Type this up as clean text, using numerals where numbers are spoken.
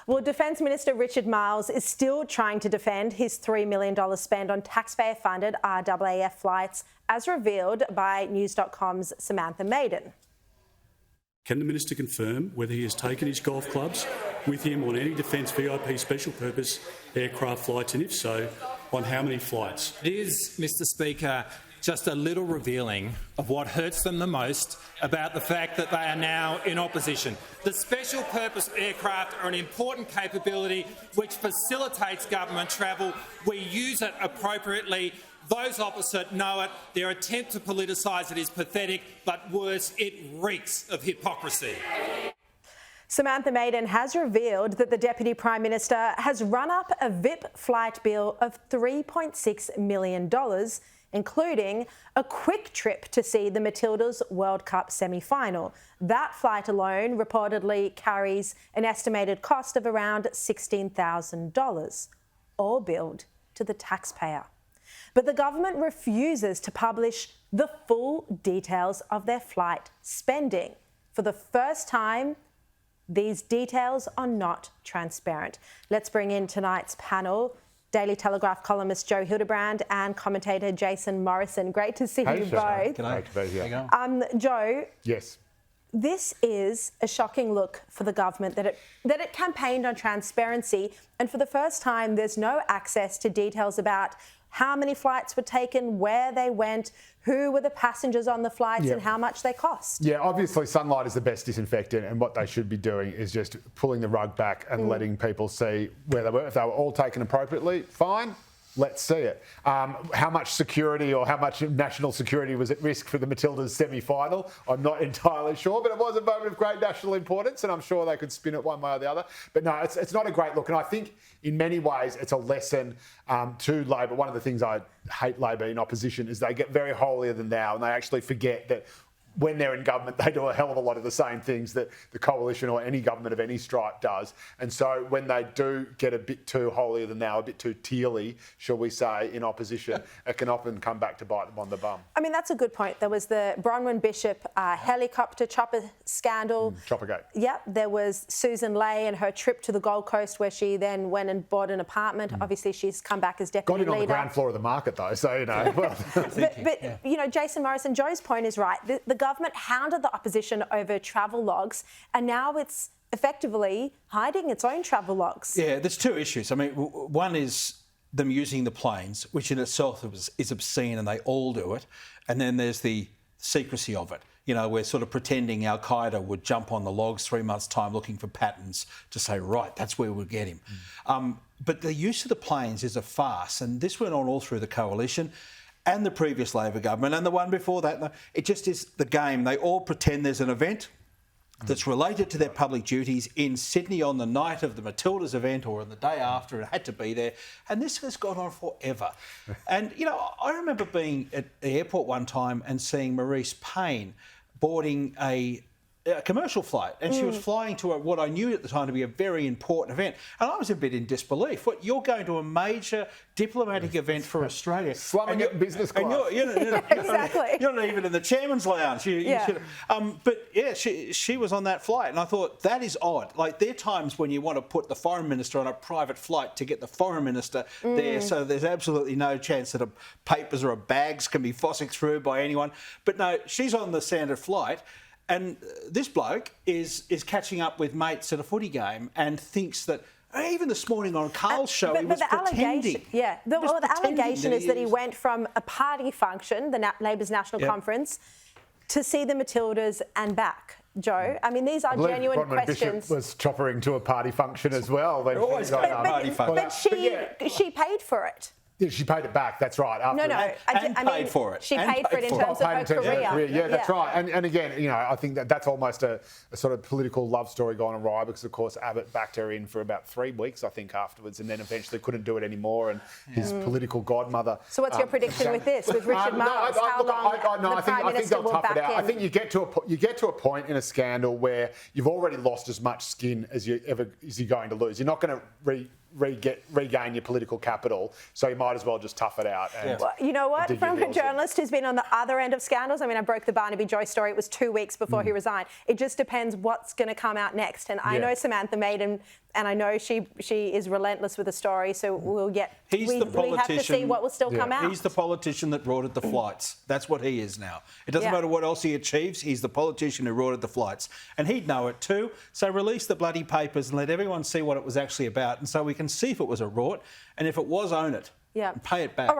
Well, Defence Minister Richard Marles is still trying to defend his $3 million spend on taxpayer-funded RAAF flights, as revealed by News.com's Samantha Maiden. Can the Minister confirm whether he has taken his golf clubs with him on any Defence VIP special purpose aircraft flights, and if so, on how many flights? It is, Mr Speaker, just a little revealing of what hurts them the most about the fact that they are now in opposition. The special purpose aircraft are an important capability which facilitates government travel. We use it appropriately. Those opposite know it. Their attempt to politicise it is pathetic, but worse, it reeks of hypocrisy. Samantha Maiden has revealed that the Deputy Prime Minister has run up a VIP flight bill of $3.6 million, including a quick trip to see the Matildas World Cup semi-final. That flight alone reportedly carries an estimated cost of around $16,000, all billed to the taxpayer. But the government refuses to publish the full details of their flight spending. For the first time, these details are not transparent. Let's bring in tonight's panel. Daily Telegraph columnist Joe Hildebrand and commentator Jason Morrison. Great to see you both. Great to be here. Joe. Yes. This is a shocking look for the government that it campaigned on transparency, and for the first time there's no access to details about how many flights were taken, where they went, who were the passengers on the flights, and how much they cost. Yeah, obviously sunlight is the best disinfectant, and what they should be doing is just pulling the rug back and letting people see where they were. If they were all taken appropriately, fine. Let's see it. How much security or how much national security was at risk for the Matildas semi-final? I'm not entirely sure, but it was a moment of great national importance, and I'm sure they could spin it one way or the other. But no, it's not a great look, and I think in many ways it's a lesson to Labor. One of the things I hate Labor in opposition is they get very holier than thou, and they actually forget that when they're in government, they do a hell of a lot of the same things that the coalition or any government of any stripe does. And so when they do get a bit too holier than thou, a bit too tearly, shall we say, in opposition, it can often come back to bite them on the bum. I mean, that's a good point. There was the Bronwyn Bishop helicopter chopper scandal. Choppergate. Yep. There was Susan Ley and her trip to the Gold Coast, where she then went and bought an apartment. Obviously, she's come back as deputy leader. Got in on the ground floor of the market, though, so, you know. Well. but you know, Jason Morrison, Joe's point is right. The government hounded the opposition over travel logs, and now it's effectively hiding its own travel logs. Yeah, there's two issues. I mean, one is them using the planes, which in itself is obscene, and they all do it. And then there's the secrecy of it. You know, we're sort of pretending Al-Qaeda would jump on the logs 3 months' time looking for patterns to say, right, that's where we'll get him. But the use of the planes is a farce, and this went on all through the coalition and the previous Labor government and the one before that. It just is the game. They all pretend there's an event that's related to their public duties in Sydney on the night of the Matildas event or on the day after, and had to be there. And this has gone on forever. And, you know, I remember being at the airport one time and seeing Maurice Payne boarding a commercial flight, and she was flying to what I knew at the time to be a very important event, and I was a bit in disbelief. What, you're going to a major diplomatic event for Australia, slumming it in business class, Exactly. You're not even in the chairman's lounge. But yeah, she was on that flight, and I thought that is odd. Like, there are times when you want to put the foreign minister on a private flight to get the foreign minister there, so there's absolutely no chance that papers or bags can be fossing through by anyone. But no, she's on the standard flight. And this bloke is catching up with mates at a footy game and thinks that, even this morning on Carl's show, he was pretending. The allegation is that he went from a party function, the Labor's National Conference, to see the Matildas and back. Joe, I mean, these are genuine Bronwyn questions. Bishop was choppering to a party function as well. Always going to a party function. But she paid for it. Yeah, she paid it back, that's right. I mean, for it. She paid for it in terms of her career. Yeah, that's right. And again, you know, I think that's almost a sort of political love story gone awry, because, of course, Abbott backed her in for about 3 weeks, I think, afterwards, and then eventually couldn't do it anymore, and his political godmother... So what's your prediction with this, with Richard Marles? How long the Prime Minister will back him? I think you get to a point in a scandal where you've already lost as much skin as you're going to lose. You're not going to regain your political capital, so you might as well just tough it out. And well, you know what? From a journalist who's been on the other end of scandals, I mean, I broke the Barnaby Joyce story. It was 2 weeks before he resigned. It just depends what's going to come out next. And I know Samantha Maiden and I know she is relentless with the story, so we'll get. He's the politician. We have to see what will still come out. He's the politician that ordered the flights. That's what he is now. It doesn't matter what else he achieves. He's the politician who ordered the flights, and he'd know it too. So release the bloody papers and let everyone see what it was actually about, and so we can see if it was a rort, and if it was, own it. Yeah. And pay it back.